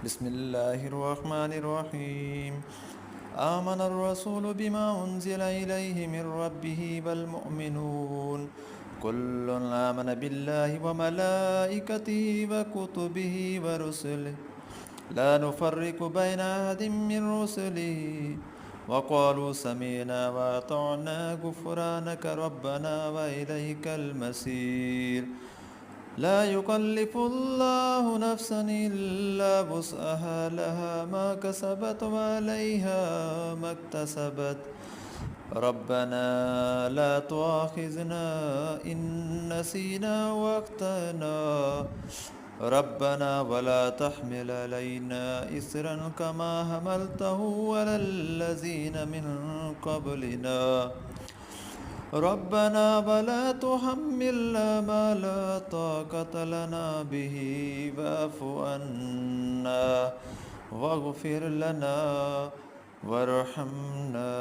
بسم الله الرحمن الرحيم. آمن الرسول بما أنزل إليه من ربه والمؤمنون كل آمن بالله وملائكته وكتبه ورسله لا نفرق بين أحد من رسله وقالوا سمعنا وأطعنا غفرانك ربنا وإليك المصير. لا يكلف الله نفسا إلا وسعها لها ما كسبت وعليها ما اكتسبت ربنا لا تؤاخذنا إن نسينا واخطأنا ربنا ولا تحمل علينا إصرا كما حملته على الذين من قبلنا ربنا ولا تحملنا ما لا طاقة لنا به واعف عنا واغفر لنا وارحمنا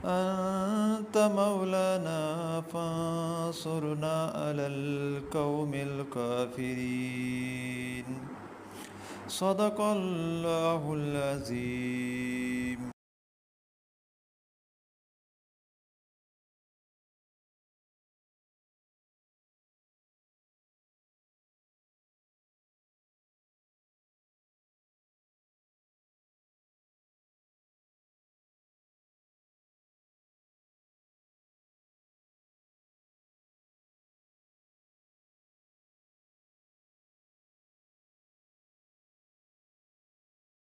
أنت مولانا فانصرنا على القوم الكافرين. صدق الله العظيم.